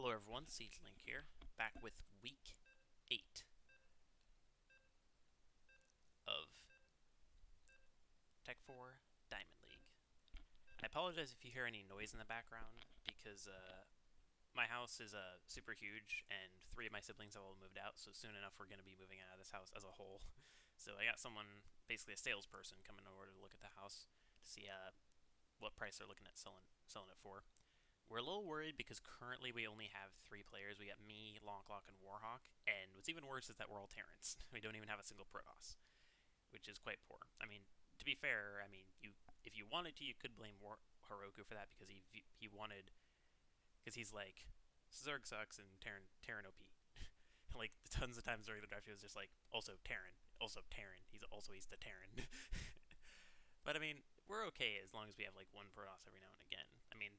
Hello everyone, JinLair here, back with week 8 of Tech 4 Diamond League. I apologize if you hear any noise in the background, because my house is super huge, and 3 of my siblings have all moved out, so soon enough we're going to be moving out of this house as a whole. So I got someone, basically a salesperson, coming over to look at the house to see what price they're looking at selling it for. We're a little worried because currently we only have 3 players. We got me, loklok, and Warhawk. And what's even worse is that we're all Terrans. We don't even have a single Protoss, which is quite poor. I mean, to be fair, if you wanted to, you could blame Heroku for that because he wanted, because he's like, Zerg sucks and Terran OP. Like tons of times during the draft, he was just like, also Terran. He's the Terran. But I mean, we're okay as long as we have like one Protoss every now and again. I mean,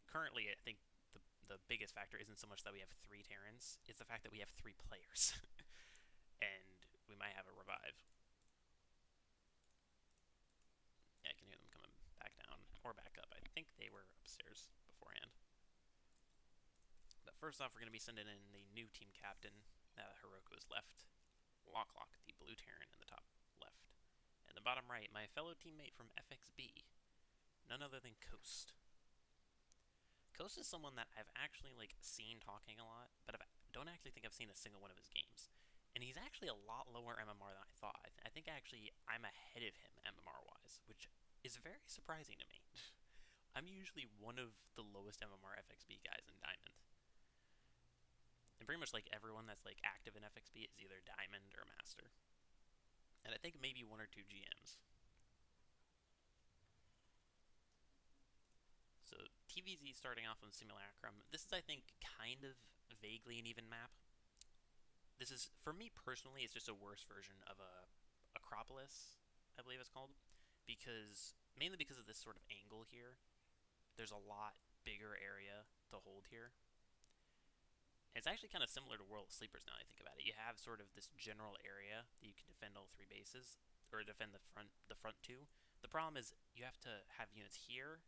currently, I think the biggest factor isn't so much that we have 3 Terrans; it's the fact that we have 3 players, and we might have a revive. Yeah, I can hear them coming back down or back up. I think they were upstairs beforehand. But first off, we're going to be sending in the new team captain. Now that Heroku is left, loklok, the blue Terran, in the top left. And the bottom right, my fellow teammate from FXB, none other than Coast. Coast is someone that I've actually seen talking a lot, but I don't actually think I've seen a single one of his games. And he's actually a lot lower MMR than I thought. I think actually I'm ahead of him MMR-wise, which is very surprising to me. I'm usually one of the lowest MMR FXB guys in Diamond. And pretty much everyone that's active in FXB is either Diamond or Master. And I think maybe 1 or 2 GMs. So TVZ starting off on Simulacrum. This is, I think, kind of vaguely an even map. This is, for me personally, it's just a worse version of a Acropolis, I believe it's called, mainly because of this sort of angle here. There's a lot bigger area to hold here. And it's actually kind of similar to World of Sleepers now that I think about it. You have sort of this general area that you can defend all 3 bases, or defend the front 2. The problem is you have to have units here.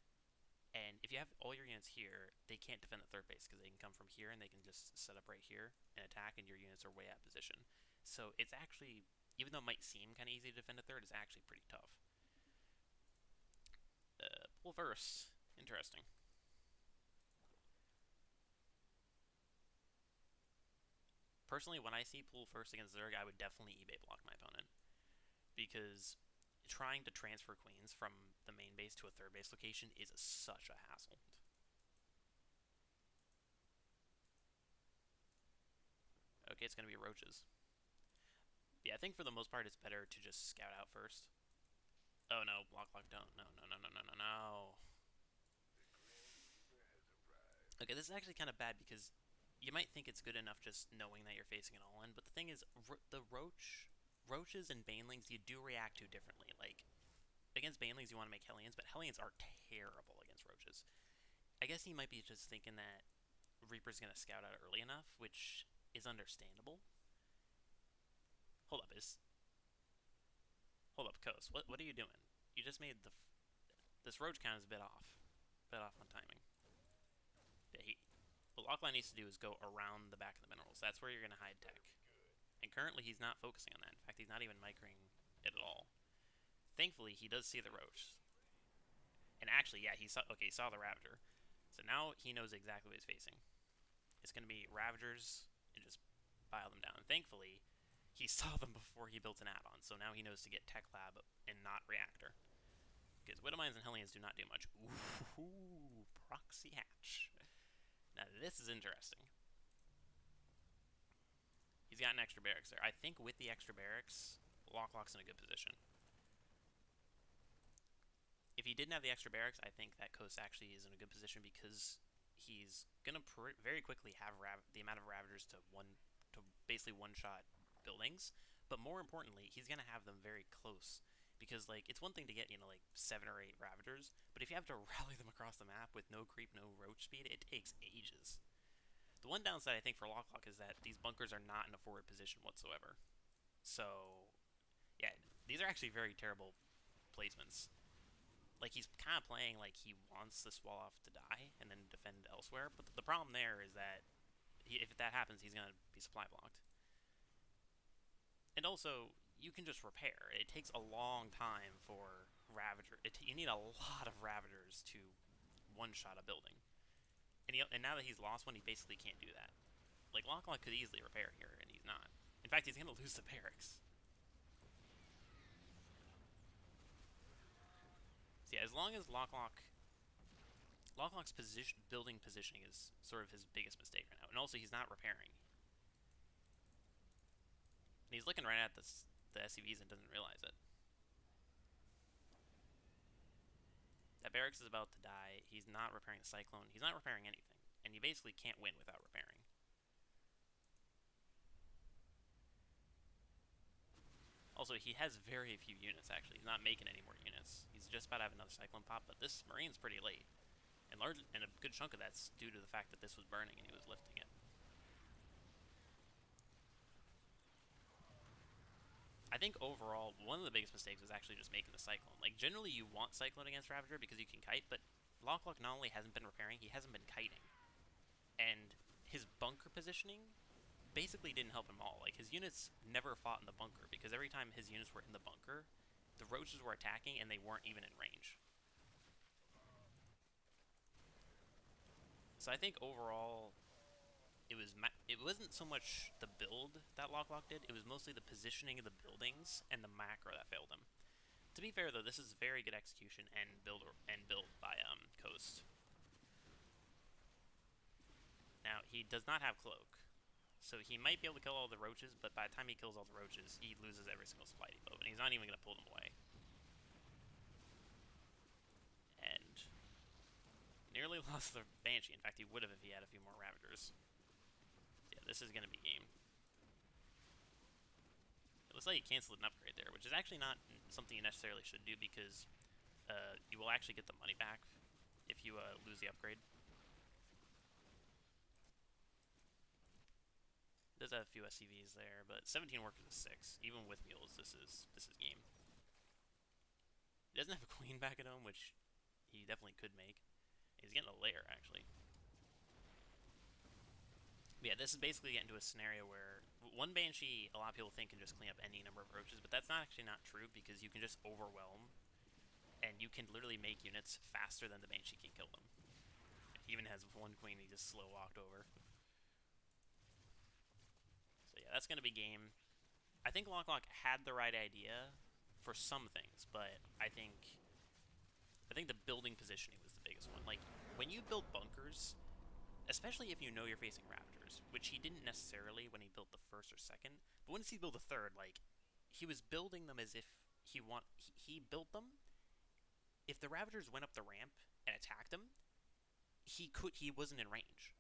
And if you have all your units here, they can't defend the 3rd base because they can come from here and they can just set up right here and attack, and your units are way out of position. So it's actually, even though it might seem kind of easy to defend a 3rd, it's actually pretty tough. Pool verse. Interesting. Personally, when I see pool first against Zerg, I would definitely eBay block my opponent. Because trying to transfer queens from the main base to a 3rd base location is such a hassle. Okay, it's going to be roaches. Yeah, I think for the most part it's better to just scout out first. Oh no, loklok don't. No, no, no, no, no, no, no. Okay, this is actually kind of bad because you might think it's good enough just knowing that you're facing an all-in, but the thing is, the roaches and banelings you do react to differently. Like, against banelings you want to make hellions, but hellions are terrible against roaches. I guess he might be just thinking that Reaper's going to scout out early enough, which is understandable. Hold up, Hold up, Coast. What are you doing? You just made this roach count is a bit off. Bit off on timing. Yeah, what Lockline needs to do is go around the back of the minerals. That's where you're going to hide tech. And currently he's not focusing on that. In fact, he's not even microing it at all. Thankfully, he does see the roach. And actually, yeah, he saw the Ravager. So now he knows exactly what he's facing. It's going to be Ravagers and just pile them down. Thankfully, he saw them before he built an add-on, so now he knows to get Tech Lab and not Reactor. Because Widowmines and Hellions do not do much. Ooh, Proxy Hatch. Now this is interesting. He's got an extra barracks there. I think with the extra barracks, loklok's in a good position. If he didn't have the extra barracks, I think that Coast actually is in a good position because he's going to very quickly have the amount of Ravagers to basically one-shot buildings, but more importantly, he's going to have them very close. Because, it's one thing to get, 7 or 8 Ravagers, but if you have to rally them across the map with no creep, no roach speed, it takes ages. The one downside, I think, for loklok is that these bunkers are not in a forward position whatsoever. So, yeah, these are actually very terrible placements. He's kind of playing like he wants this wall off to die and then defend elsewhere, but the problem there is that if that happens, he's gonna be supply blocked. And also, you can just repair. It takes a long time for Ravager. You need a lot of Ravagers to one-shot a building. And now that he's lost one, he basically can't do that. Like, loklok could easily repair here, and he's not. In fact, he's going to lose the barracks. So yeah, as long as loklok's building positioning is sort of his biggest mistake right now. And also, he's not repairing. And he's looking right at the SCVs and doesn't realize it. That barracks is about to die. He's not repairing the Cyclone. He's not repairing anything. And you basically can't win without repairing. Also, he has very few units, actually. He's not making any more units. He's just about to have another Cyclone pop, but this Marine's pretty late. And a good chunk of that's due to the fact that this was burning and he was lifting it. I think overall, one of the biggest mistakes was actually just making the Cyclone. Like, generally you want Cyclone against Ravager because you can kite, but loklok not only hasn't been repairing, he hasn't been kiting. And his bunker positioning basically didn't help him all. Like, his units never fought in the bunker because every time his units were in the bunker, the roaches were attacking and they weren't even in range. So I think overall, it wasn't so much the build that loklok did, it was mostly the positioning of the buildings and the macro that failed him. To be fair though, this is very good execution and build by Coast. Now he does not have cloak, so he might be able to kill all the roaches, but by the time he kills all the roaches, he loses every single supply depot, and he's not even going to pull them away. And nearly lost the Banshee. In fact, he would have if he had a few more Ravagers. Yeah, this is going to be game. It looks like he canceled an upgrade there, which is actually not something you necessarily should do because you will actually get the money back if you lose the upgrade. Does have a few SCVs there, but 17 workers is 6. Even with mules, this is game. He doesn't have a queen back at home, which he definitely could make. He's getting a lair, actually. But yeah, this is basically getting into a scenario where one Banshee, a lot of people think can just clean up any number of roaches, but that's actually not true because you can just overwhelm, and you can literally make units faster than the Banshee can kill them. He even has one queen he just slow walked over. So yeah, that's going to be game. I think loklok had the right idea for some things, but I think the building positioning was the biggest one. Like, when you build bunkers, especially if you know you're facing Raptors, which he didn't necessarily when he built the first or second, but once he built the third, like, he was building them as if he built them. If the Ravagers went up the ramp and attacked him, he wasn't in range.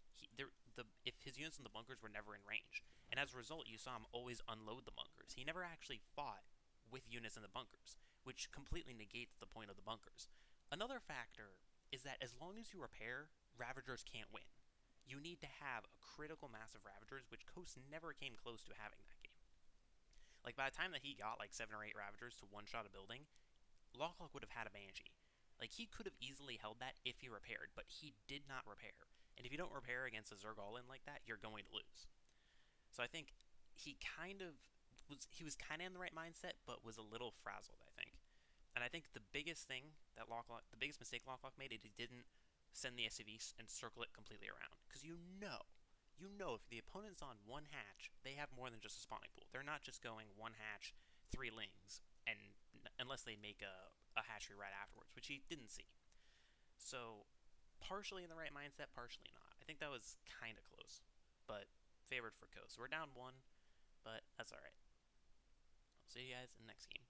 If his units in the bunkers were never in range, and as a result, you saw him always unload the bunkers. He never actually fought with units in the bunkers, which completely negates the point of the bunkers. Another factor is that as long as you repair, Ravagers can't win. You need to have a critical mass of Ravagers, which Coast never came close to having that game. Like, by the time that he got like 7 or 8 Ravagers to one-shot a building, loklok would have had a Banshee. Like, he could have easily held that if he repaired, but he did not repair. And if you don't repair against a Zerg like that, you're going to lose. So I think he was kind of in the right mindset, but was a little frazzled, I think. And I think the biggest mistake loklok made is he didn't send the SCV and circle it completely around. Because you know if the opponent's on one hatch, they have more than just a spawning pool. They're not just going one hatch, 3 lings, and unless they make a hatchery right afterwards, which he didn't see. So, partially in the right mindset, partially not. I think that was kind of close, but favored for Coast. So we're down 1, but that's alright. I'll see you guys in the next game.